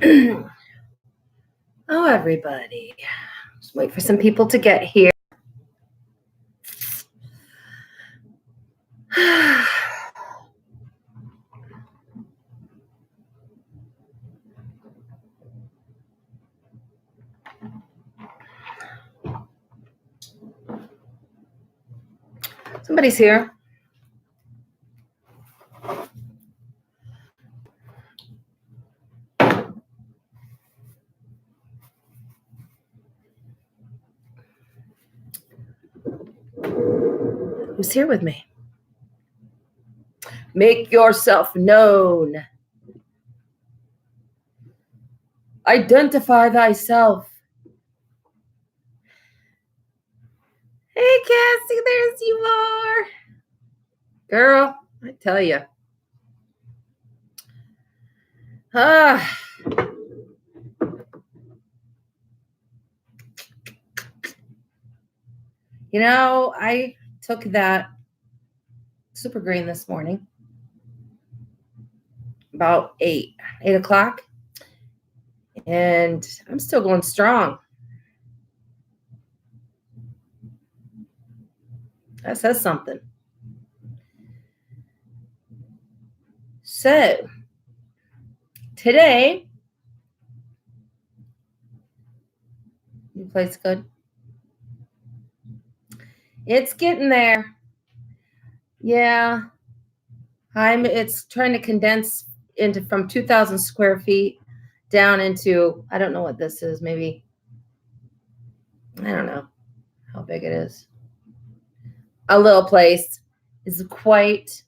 Oh, everybody. Just wait for some people to get here. Somebody's here. Who's here with me? Make yourself known. Identify thyself. Hey, Cassie, there's you are. Girl, I tell you. You know, I took that super green this morning, about 8 o'clock, and I'm still going strong. That says something. So, today, new place good? It's getting there. Yeah. It's trying to condense from 2,000 square feet down into, I don't know what this is, maybe, I don't know how big it is. A little place is quite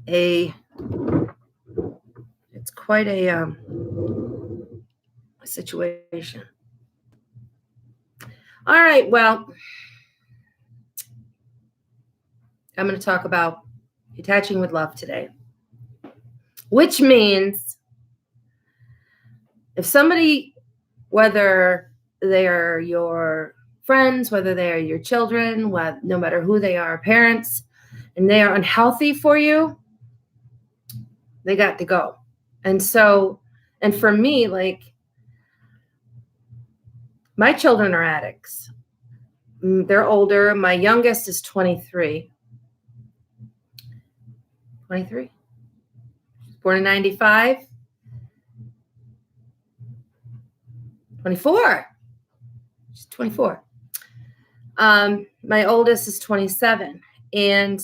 a situation. All right, well, I'm going to talk about detaching with love today, which means if somebody, whether they are your friends, whether they are your children, no matter who they are, parents, and they are unhealthy for you, they got to go. And so, and for me, like, my children are addicts. They're older. My youngest is 23. 23? Born in 95. 24. She's 24. My oldest is 27. And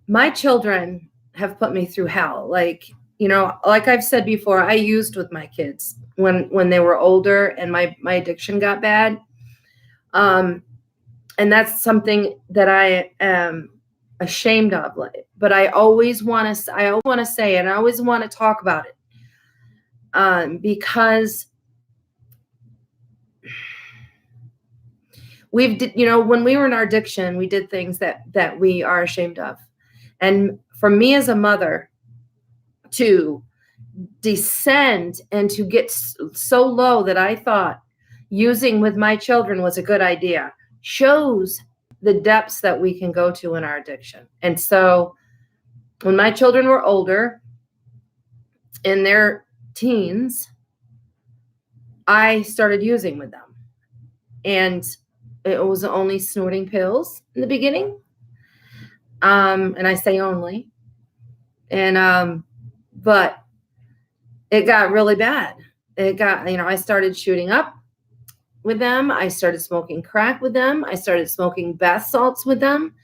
my children have put me through hell. Like, you know, like I've said before, I used with my kids when they were older and my addiction got bad. And that's something that I am ashamed of. But I always want to say it. And I always want to talk about it. Because when we were in our addiction, we did things that we are ashamed of. And for me as a mother to descend and to get so low that I thought using with my children was a good idea shows the depths that we can go to in our addiction. And so when my children were older, in their teens, I started using with them. And it was only snorting pills in the beginning. And I say only. And but it got really bad. I started shooting up with them. I started smoking crack with them. I started smoking bath salts with them.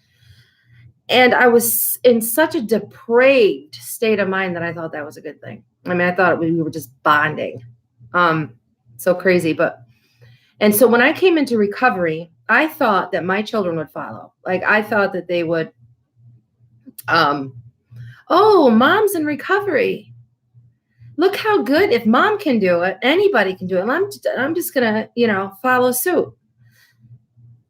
And I was in such a depraved state of mind that I thought that was a good thing. I mean, I thought we were just bonding. So crazy. And so when I came into recovery, I thought that my children would follow. Like, I thought that they would, oh, mom's in recovery. Look how good. If mom can do it, anybody can do it. I'm just going to, follow suit.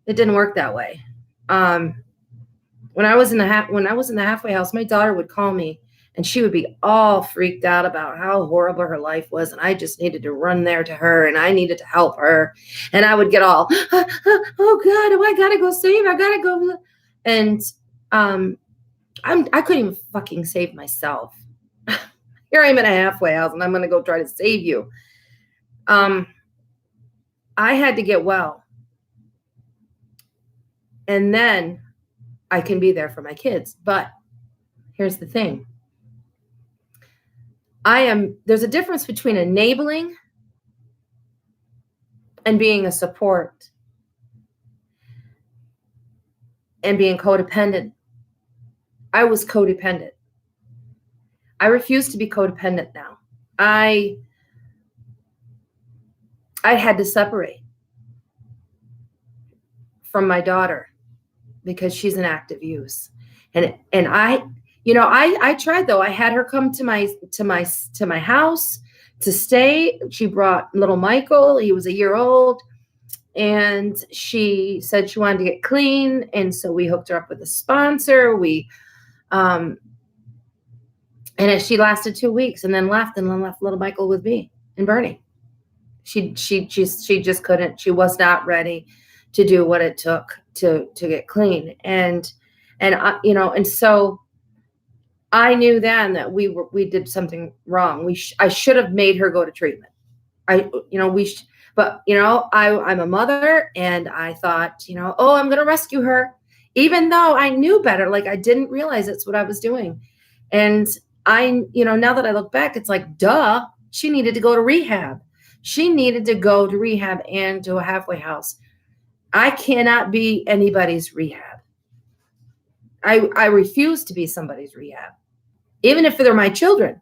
It didn't work that way. When I was in the halfway house, my daughter would call me and she would be all freaked out about how horrible her life was. And I just needed to run there to her and I needed to help her. And I would get all, oh God, I got to go save her. I got to go. And I couldn't even fucking save myself. Here I am in a halfway house and I'm going to go try to save you. I had to get well. And then I can be there for my kids. But here's the thing. There's a difference between enabling and being a support and being codependent. I was codependent. I refuse to be codependent now. I had to separate from my daughter because she's in active use. And I tried though. I had her come to my house to stay. She brought little Michael. He was a year old. And she said she wanted to get clean. And so we hooked her up with a sponsor. And she lasted 2 weeks and then left little Michael with me and Bernie. She just couldn't. She was not ready to do what it took to get clean. And so I knew then that we did something wrong. I should have made her go to treatment. But I'm a mother and I thought, I'm going to rescue her, even though I knew better. Like I didn't realize it's what I was doing. And now that I look back, it's like, duh, she needed to go to rehab. She needed to go to rehab and to a halfway house. I cannot be anybody's rehab. I refuse to be somebody's rehab, even if they're my children.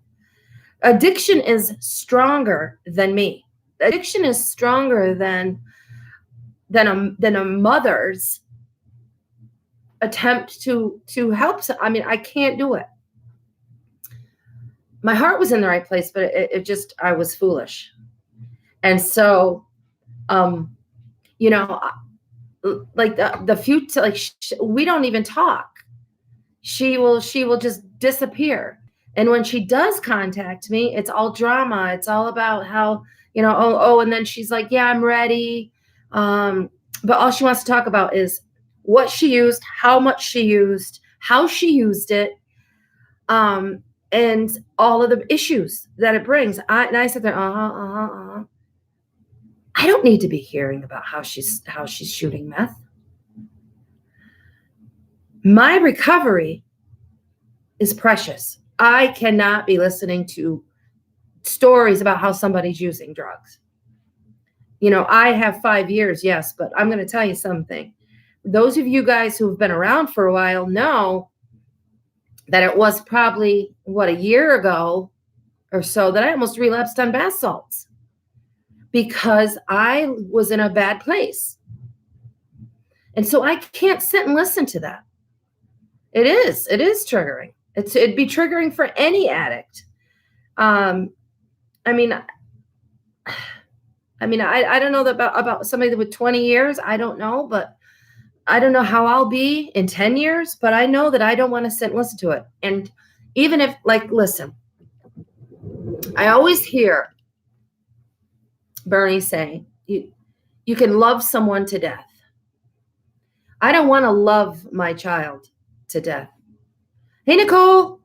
Addiction is stronger than me. Addiction is stronger than a mother's attempt to help. I can't do it. My heart was in the right place, but I was foolish. And so, like the future, like we don't even talk. She will just disappear. And when she does contact me, it's all drama. It's all about how, and then she's like, yeah, I'm ready. But all she wants to talk about is what she used, how much she used, how she used it, and all of the issues that it brings. I sit there, I don't need to be hearing about how she's shooting meth. My recovery is precious. I cannot be listening to stories about how somebody's using drugs. I have 5 years, yes, but I'm going to tell you something. Those of you guys who've been around for a while know that it was probably, a year ago or so that I almost relapsed on bath salts because I was in a bad place. And so I can't sit and listen to that. It is triggering. It'd be triggering for any addict. I don't know about somebody with 20 years. I don't know, but I don't know how I'll be in 10 years, but I know that I don't want to sit and listen to it. And even if, listen, I always hear Bernie say, you can love someone to death. I don't want to love my child to death. Hey, Nicole.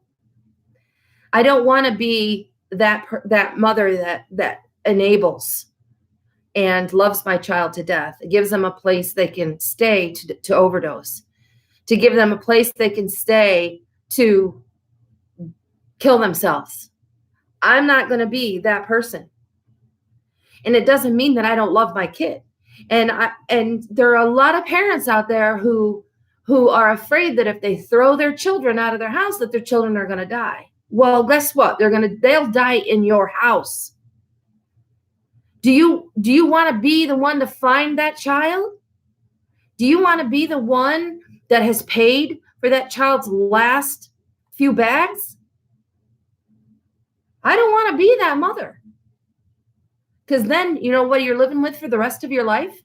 I don't want to be that mother that enables and loves my child to death. It gives them a place they can stay to overdose, to give them a place they can stay to kill themselves. I'm not going to be that person. And it doesn't mean that I don't love my kid. And there are a lot of parents out there who are afraid that if they throw their children out of their house, that their children are going to die. Well, guess what? They'll die in your house. Do you want to be the one to find that child? Do you want to be the one that has paid for that child's last few bags? I don't want to be that mother. Because then, what you're living with for the rest of your life?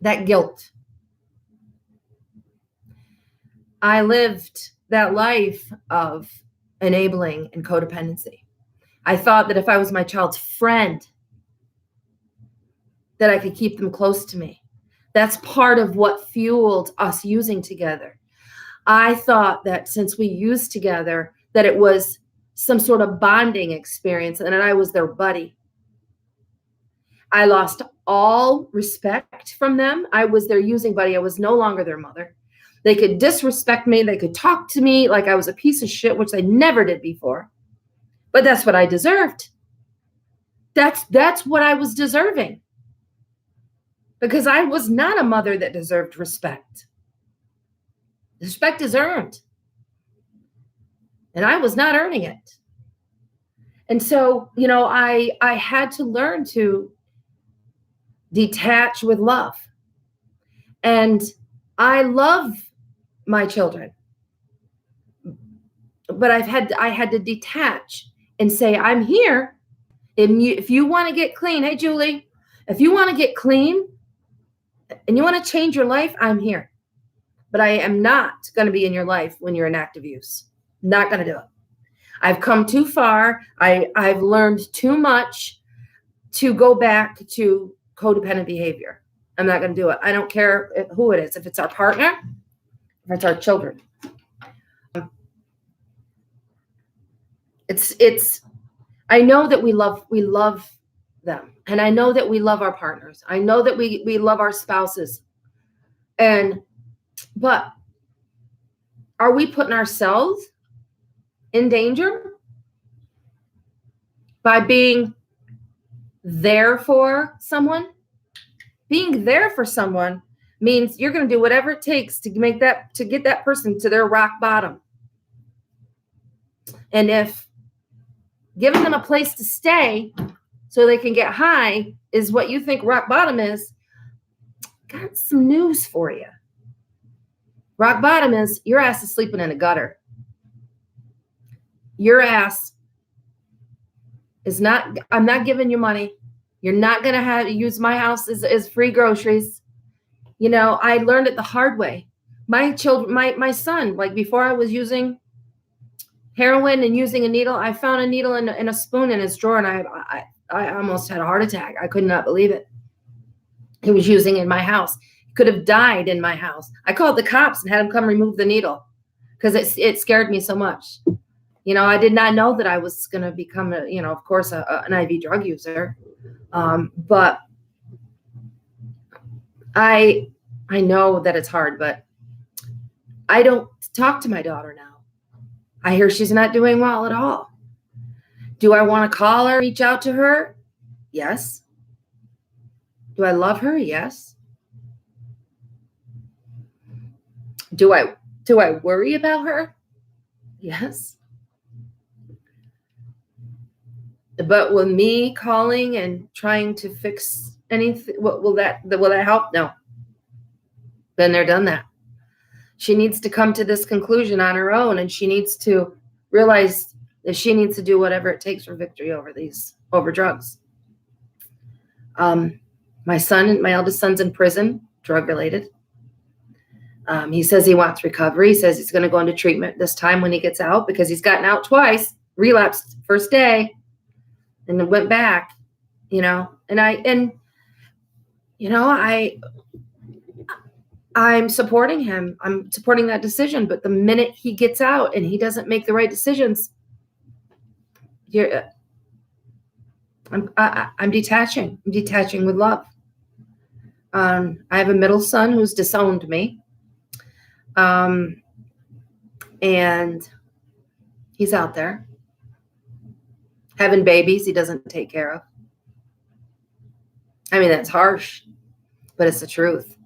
That guilt. I lived that life of enabling and codependency. I thought that if I was my child's friend, that I could keep them close to me. That's part of what fueled us using together. I thought that since we used together, that it was some sort of bonding experience and that I was their buddy. I lost all respect from them. I was their using buddy. I was no longer their mother. They could disrespect me. They could talk to me like I was a piece of shit, which they never did before. But that's what I deserved. That's what I was deserving. Because I was not a mother that deserved respect. Respect is earned. And I was not earning it. And so, I had to learn to detach with love. And I love my children. But I had to detach and say, I'm here. And if you want to get clean, hey, Julie, if you want to get clean and you want to change your life, I'm here. But I am not going to be in your life when you're in active use. Not going to do it. I've come too far. I've learned too much to go back to codependent behavior. I'm not going to do it. I don't care who it is. If it's our partner, if it's our children. I know that we love them. And I know that we love our partners. I know that we love our spouses. But are we putting ourselves in danger by being there for someone? Being there for someone means you're going to do whatever it takes to get that person to their rock bottom. And if giving them a place to stay so they can get high is what you think rock bottom is, got some news for you. Rock bottom is your ass is sleeping in a gutter. Your ass is not, I'm not giving you money. You're not going to use my house as free groceries. I learned it the hard way. My children, my son, like before I was using heroin and using a needle, I found a needle in a spoon in his drawer, and I almost had a heart attack. I could not believe it. He was using it in my house. He could have died in my house. I called the cops and had them come remove the needle because it scared me so much. I did not know that I was going to become of course, an IV drug user. But I know that it's hard, but I don't talk to my daughter now. I hear she's not doing well at all. Do I want to call her, reach out to her? Yes. Do I love her? Yes. Do I worry about her? Yes. But with me calling and trying to fix anything, will that help? No. Been there, done that. She needs to come to this conclusion on her own, and she needs to realize that she needs to do whatever it takes for victory over drugs. My eldest son's in prison, drug related. He says he wants recovery. He says he's going to go into treatment this time when he gets out, because he's gotten out twice, relapsed first day, and then went back, I'm supporting him. I'm supporting that decision. But the minute he gets out and he doesn't make the right decisions, I'm detaching. I'm detaching with love. I have a middle son who's disowned me. And he's out there having babies he doesn't take care of. I mean, that's harsh, but it's the truth.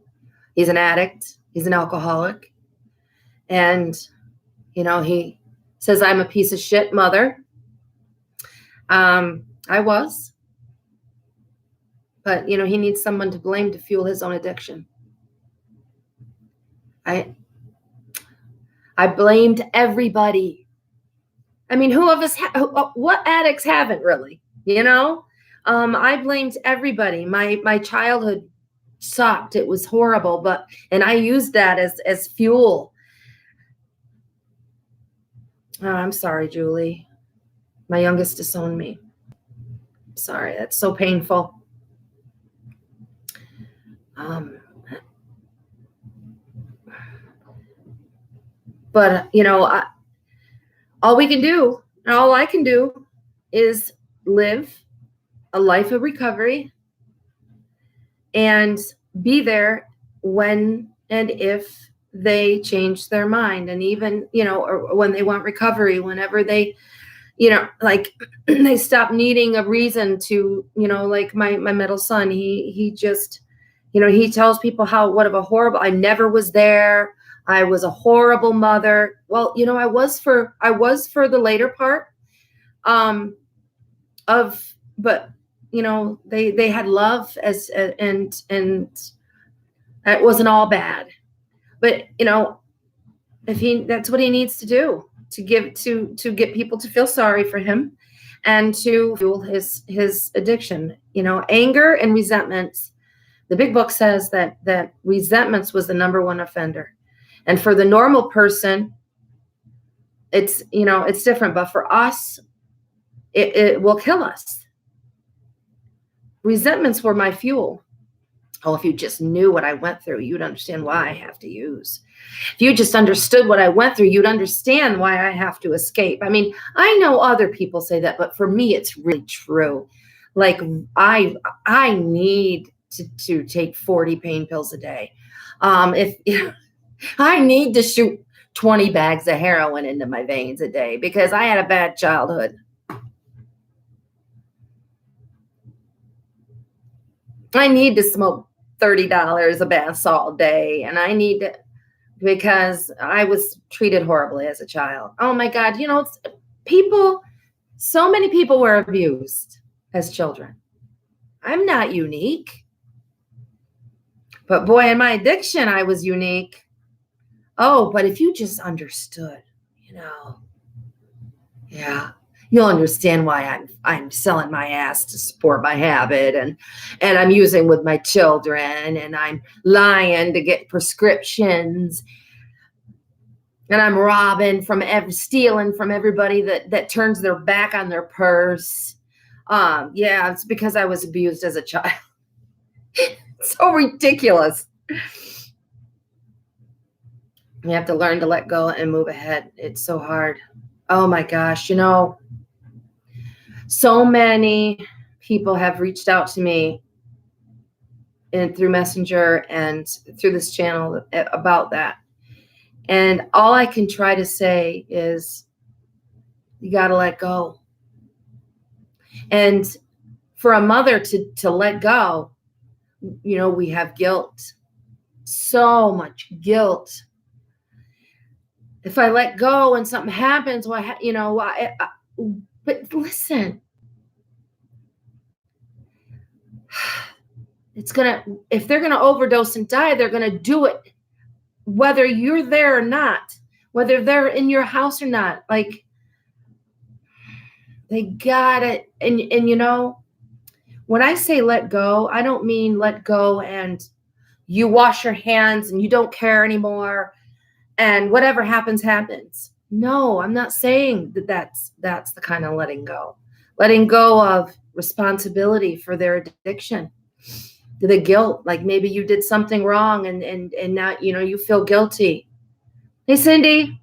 He's an addict. He's an alcoholic. And, he says I'm a piece of shit mother. I was. But, he needs someone to blame to fuel his own addiction. I blamed everybody. I mean, who of us, what addicts haven't really, I blamed everybody. My childhood sucked. It was horrible, and I used that as fuel. Oh, I'm sorry, Julie. My youngest disowned me. Sorry, that's so painful. But All we can do, and all I can do, is live a life of recovery and be there when and if they change their mind. And even, or when they want recovery, whenever they, like they stop needing a reason to, like my middle son, he just, he tells people what of a horrible, I never was there. I was a horrible mother. Well, I was for the later part of, but they had love and it wasn't all bad. But if that's what he needs to do, to get people to feel sorry for him and to fuel his addiction. Anger and resentments. The big book says that resentments was the number one offender. And for the normal person, it's different, but for us, it will kill us. Resentments were my fuel. Oh, if you just knew what I went through, you'd understand why I have to use. If you just understood what I went through, you'd understand why I have to escape. I mean, I know other people say that, but for me, it's really true. Like I need to take 40 pain pills a day. If I need to shoot 20 bags of heroin into my veins a day because I had a bad childhood. I need to smoke $30 a bath salt a day, and I need to, because I was treated horribly as a child. Oh my God, so many people were abused as children. I'm not unique. But boy, in my addiction, I was unique. Oh, but if you just understood, yeah, you'll understand why I'm selling my ass to support my habit, and I'm using with my children, and I'm lying to get prescriptions, and I'm stealing from everybody that turns their back on their purse. Yeah, it's because I was abused as a child. So ridiculous. You have to learn to let go and move ahead. It's so hard. Oh my gosh, so many people have reached out to me through Messenger and through this channel about that. And all I can try to say is, you got to let go. And for a mother to let go, we have guilt, so much guilt. If I let go and something happens, but listen, if they're going to overdose and die, they're going to do it, whether you're there or not, whether they're in your house or not. Like, they got it. And when I say let go, I don't mean let go and you wash your hands and you don't care anymore and whatever happens, happens. No, I'm not saying that's the kind of letting go. Letting go of responsibility for their addiction, the guilt, like maybe you did something wrong and now, you feel guilty. Hey, Cindy,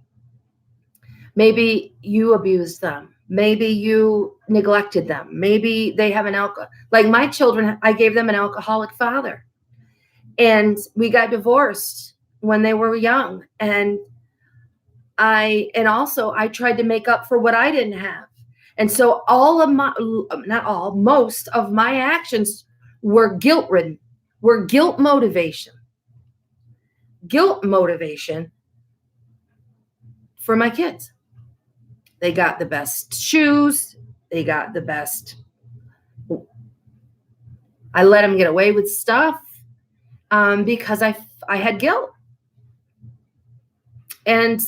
maybe you abused them. Maybe you neglected them. Maybe they have like my children, I gave them an alcoholic father, and we got divorced when they were young. And I tried to make up for what I didn't have. And so most of my actions were guilt-ridden, were guilt motivation for my kids. They got the best shoes. They got the best. I let them get away with stuff because I had guilt. And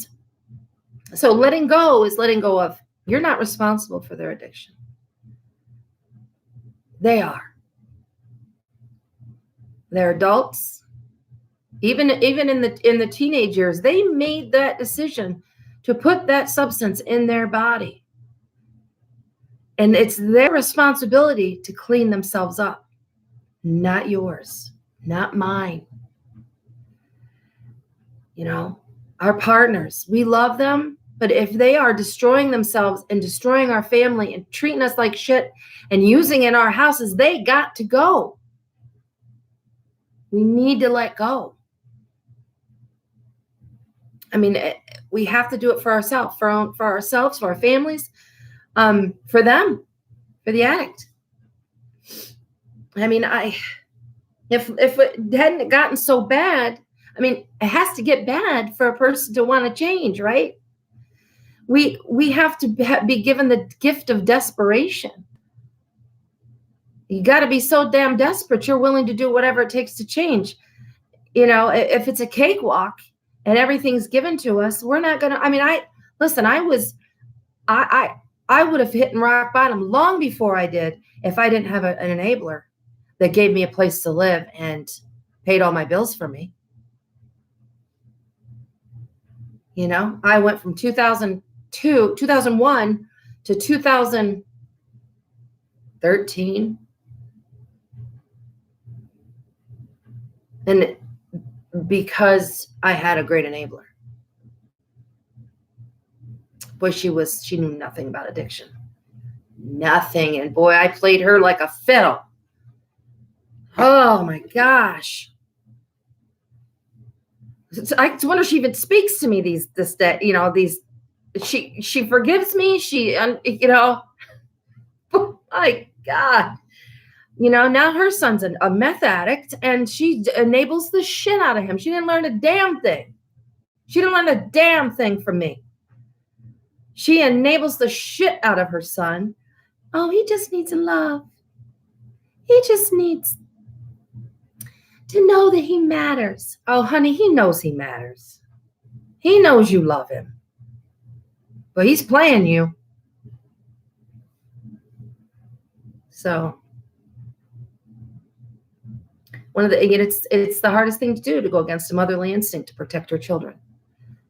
so letting go is letting go of, you're not responsible for their addiction. They are. They're adults. Even in the teenage years, they made that decision to put that substance in their body. And it's their responsibility to clean themselves up, not yours, not mine. Our partners, we love them, But if they are destroying themselves and destroying our family and treating us like shit and using in our houses, they got to go. We need to let go. I mean, we have to do it for ourselves, for ourselves, for our families, for them, for the addict. I mean, if it hadn't gotten so bad, I mean, it has to get bad for a person to want to change, right? We have to be given the gift of desperation. You got to be so damn desperate, you're willing to do whatever it takes to change. You know, if it's a cakewalk and everything's given to us, we're not going to, I mean, I would have hit rock bottom long before I did if I didn't have an enabler that gave me a place to live and paid all my bills for me. You know, I went from 2001 to 2013. And because I had a great enabler. Boy, she knew nothing about addiction. Nothing. And boy, I played her like a fiddle. Oh my gosh. I wonder if she even speaks to me this day, you know, she forgives me. You know, oh my God. You know, now her son's a meth addict and she enables the shit out of him. She didn't learn a damn thing. She didn't learn a damn thing from me. She enables the shit out of her son. Oh, he just needs love. He just needs to know that he matters. Oh, honey, he knows he matters. He knows you love him. But he's playing you. So it's the hardest thing to do, to go against a motherly instinct to protect her children.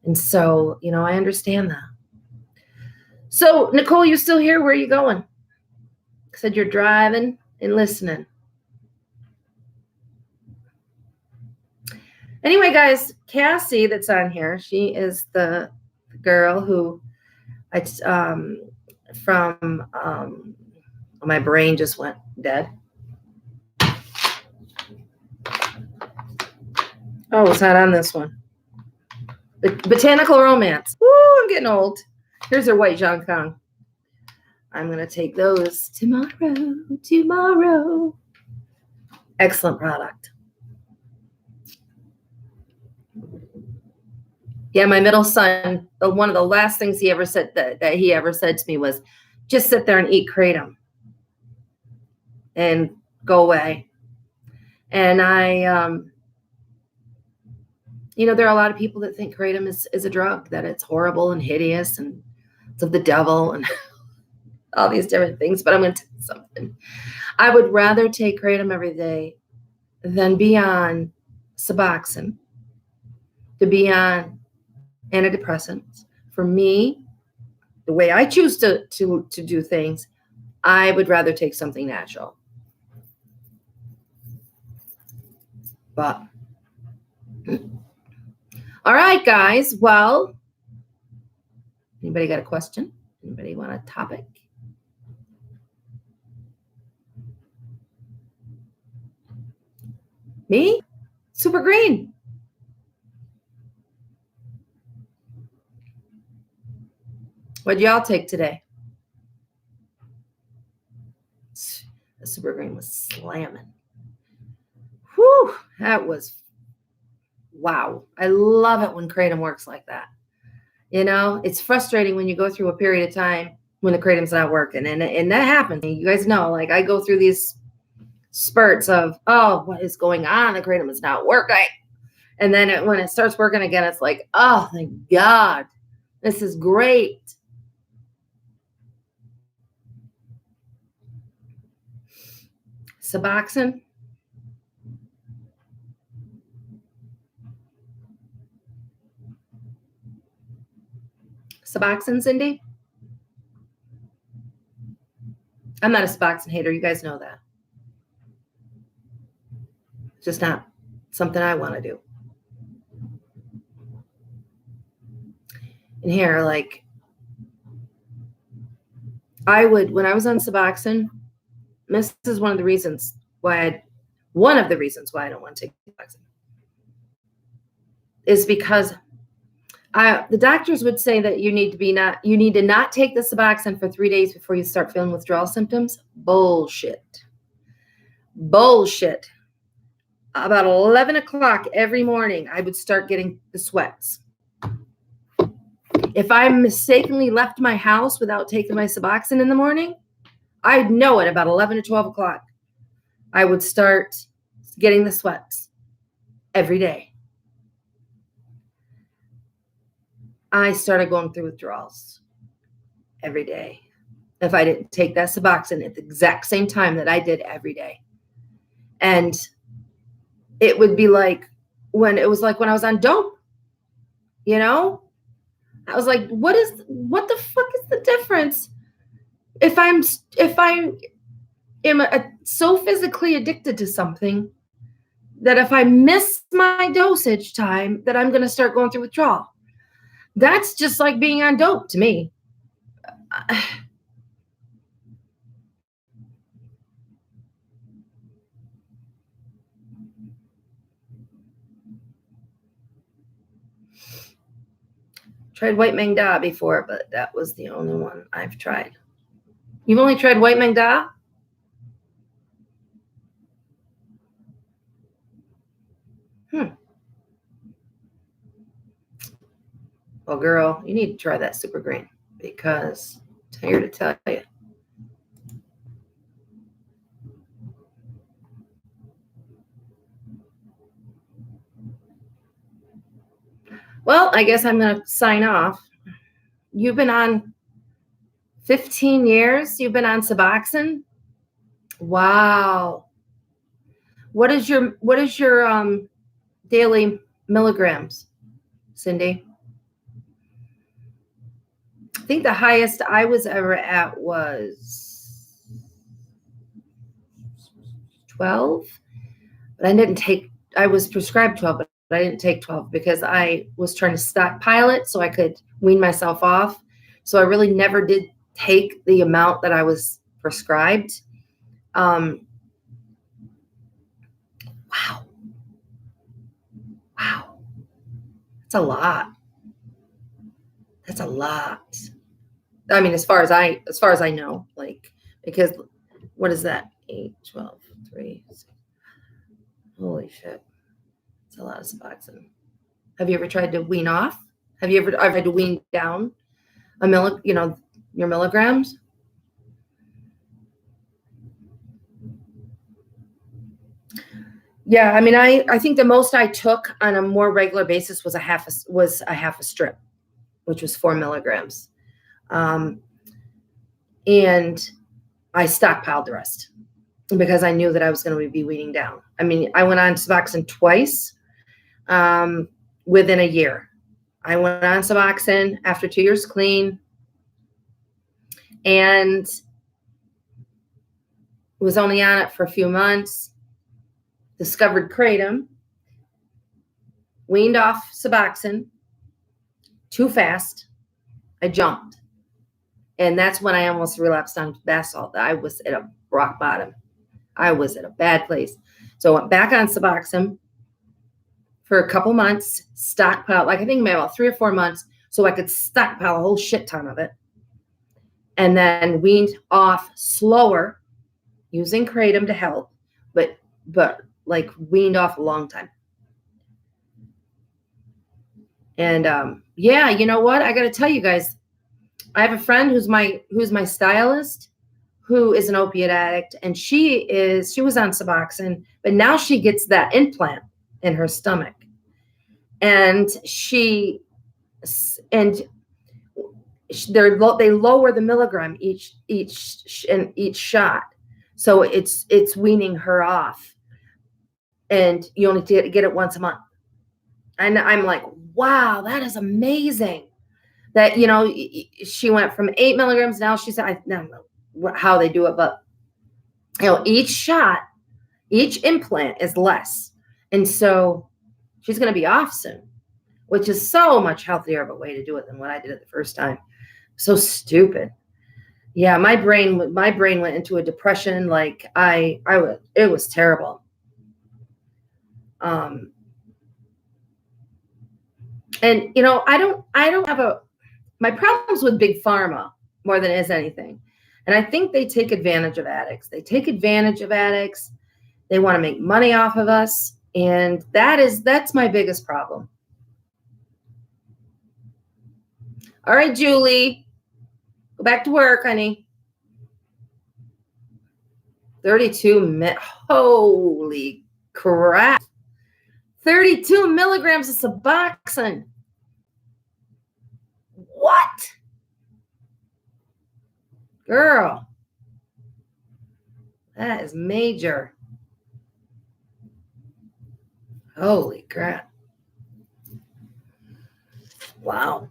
And so, you know, I understand that. So, Nicole, you still here? Where are you going? Said you're driving and listening. Anyway, guys, Cassie that's on here, she is the girl who my brain just went dead. Oh, it's not on this one. Botanical Romance. Woo, I'm getting old. Here's her white Jean Kong. I'm going to take those tomorrow. Excellent product. Yeah, my middle son, one of the last things he ever said that he ever said to me was, just sit there and eat Kratom and go away. And you know, there are a lot of people that think Kratom is a drug, that it's horrible and hideous and it's of the devil and all these different things. But I'm going to tell you something. I would rather take Kratom every day than be on Suboxone, to be on antidepressants. For me, the way I choose to do things, I would rather take something natural. But all right, guys. Well, anybody got a question? Anybody want a topic? Me? Super green. What'd y'all take today? The super green was slamming. Whew, that was wow. I love it when Kratom works like that. You know, it's frustrating when you go through a period of time when the Kratom's not working. And that happens. You guys know, like I go through these spurts of, oh, what is going on? The Kratom is not working. And then when it starts working again, it's like, oh, thank God. This is great. Suboxone. Suboxone, Cindy? I'm not a Suboxone hater. You guys know that. It's just not something I want to do. And here, like, when I was on Suboxone, this is one of the reasons why I don't want to take Suboxone is because the doctors would say that you need to not take the Suboxone for 3 days before you start feeling withdrawal symptoms. Bullshit. About 11 o'clock every morning, I would start getting the sweats. If I mistakenly left my house without taking my Suboxone in the morning, I'd know it about 11 or 12 o'clock. I would start getting the sweats every day. I started going through withdrawals every day if I didn't take that Suboxone at the exact same time that I did every day. And it would be like when I was on dope, you know? I was like, what the fuck is the difference if I am so physically addicted to something that if I miss my dosage time that I'm going to start going through withdrawal? That's just like being on dope to me. Tried White Meng Da before, but that was the only one I've tried. You've only tried White Meng Da? Well, girl, you need to try that super green because I'm here to tell you. Well, I guess I'm going to sign off. You've been on 15 years. You've been on Suboxone. Wow. What is your daily milligrams, Cindy? I think the highest I was ever at was 12, but I was prescribed 12, but I didn't take 12 because I was trying to stockpile it so I could wean myself off. So I really never did take the amount that I was prescribed. Wow. That's a lot. I mean, as far as I know, like, because what is that? 8, 12, 3, 6. Holy shit. It's a lot of Suboxone. Have you ever tried to wean off? Have you ever tried to wean down your milligrams? Yeah, I mean, I think the most I took on a more regular basis was a half a strip, which was 4 milligrams. And I stockpiled the rest because I knew that I was going to be weaning down. I mean, I went on Suboxone twice within a year. I went on Suboxone after 2 years clean and was only on it for a few months. Discovered kratom, weaned off Suboxone too fast. I jumped. And that's when I almost relapsed on bath salt. I was at a rock bottom. I was at a bad place. So I went back on Suboxone for a couple months, stockpile, like I think maybe about 3 or 4 months, so I could stockpile a whole shit ton of it. And then weaned off slower using kratom to help, but like weaned off a long time. And yeah, you know what? I got to tell you guys, I have a friend who's my stylist, who is an opiate addict, and she was on Suboxone, but now she gets that implant in her stomach, and they lower the milligram each shot, so it's weaning her off, and you only get it once a month. And I'm like, wow, that is amazing. That, she went from 8 milligrams. Now she said, I don't know how they do it, but each implant is less. And so she's going to be off soon, which is so much healthier of a way to do it than what I did it the first time. So stupid. Yeah, my brain went into a depression. Like it was terrible. Um, and I don't have my problems with big pharma more than it is anything. And I think they take advantage of addicts. They take advantage of addicts. They want to make money off of us. And that's my biggest problem. All right, Julie, go back to work, honey. 32 minutes. Holy crap. 32 milligrams of Suboxone. What? Girl, that is major. Holy crap. Wow.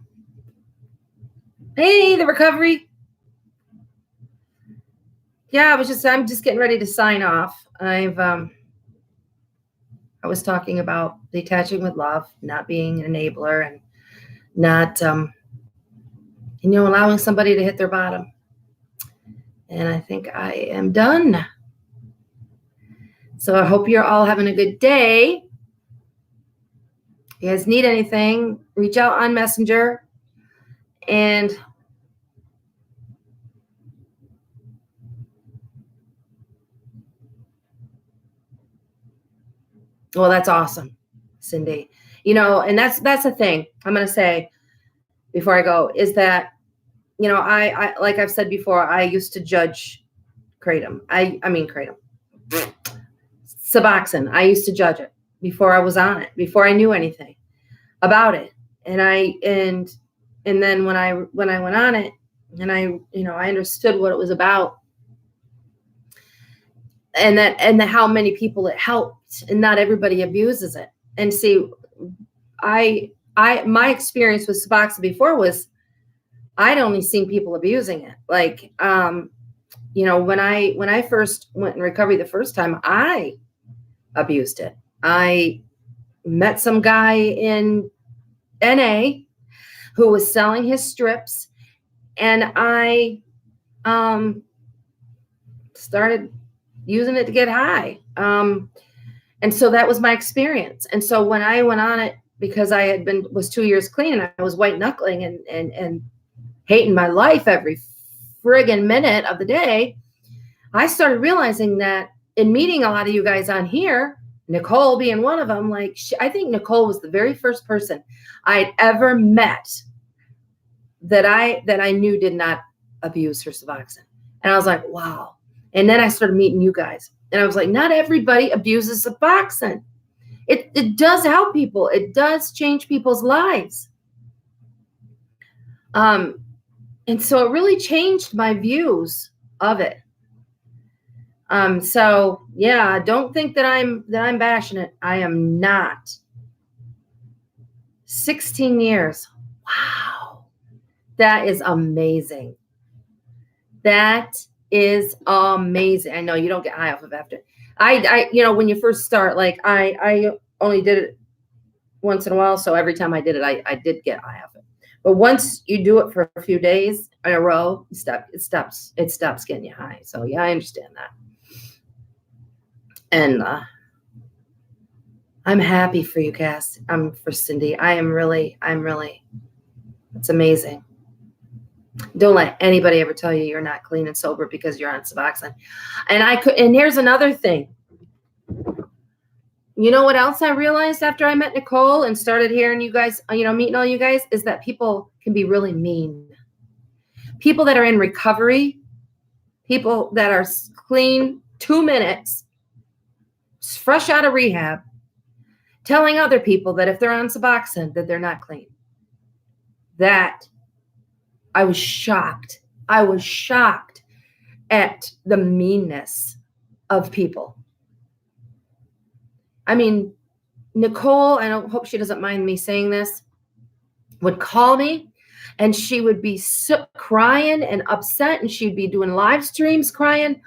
Hey, the recovery. Yeah, I'm just getting ready to sign off. I was talking about detaching with love, not being an enabler, and not allowing somebody to hit their bottom. And I think I am done. So I hope you're all having a good day. If you guys need anything, reach out on Messenger. And well, that's awesome, Cindy. And that's the thing I'm going to say before I go is that, I like I've said before, I used to judge kratom. I mean kratom. Suboxone. I used to judge it before I was on it, before I knew anything about it. And then when I went on it and I understood what it was about and how many people it helped, and not everybody abuses it. And see, my experience with Suboxone before was I'd only seen people abusing it. Like, when I first went in recovery the first time, I abused it. I met some guy in NA who was selling his strips, and I started using it to get high. And so that was my experience. And so when I went on it, because I was 2 years clean and I was white knuckling and hating my life every friggin' minute of the day, I started realizing that in meeting a lot of you guys on here, Nicole being one of them, like I think Nicole was the very first person I'd ever met that I knew did not abuse her Suboxone. And I was like, wow. And then I started meeting you guys. And I was like, not everybody abuses Suboxone. It does help people. It does change people's lives. And so it really changed my views of it. So yeah, don't think that I'm bashing it. I am not. 16 years. Wow. That is amazing. That is amazing. I know you don't get high off of after. I when you first start, like I only did it once in a while. So every time I did it, I did get high off it. But once you do it for a few days in a row, it stops getting you high. So yeah, I understand that. And I'm happy for you, Cass. I'm for Cindy. I'm really, it's amazing. Don't let anybody ever tell you you're not clean and sober because you're on Suboxone. And here's another thing. You know what else I realized after I met Nicole and started hearing you guys, meeting all you guys, is that people can be really mean. People that are in recovery, people that are clean 2 minutes, fresh out of rehab, telling other people that if they're on Suboxone, that they're not clean. That I was shocked. I was shocked at the meanness of people. I mean, Nicole, I don't hope she doesn't mind me saying this, would call me and she would be crying and upset, and she'd be doing live streams crying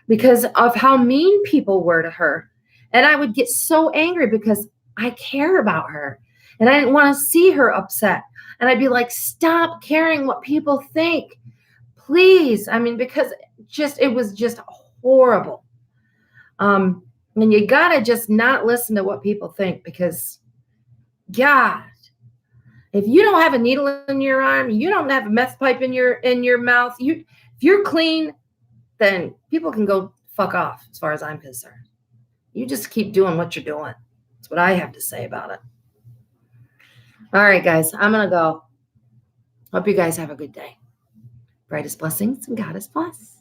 because of how mean people were to her. And I would get so angry because I care about her and I didn't want to see her upset. And I'd be like, stop caring what people think. please. I mean, because it was just horrible. And you gotta just not listen to what people think, because God, if you don't have a needle in your arm, you don't have a meth pipe in your mouth, if you're clean, then people can go fuck off as far as I'm concerned. You just keep doing what you're doing. That's what I have to say about it. All right, guys, I'm gonna go. Hope you guys have a good day. Brightest blessings and God is blessed.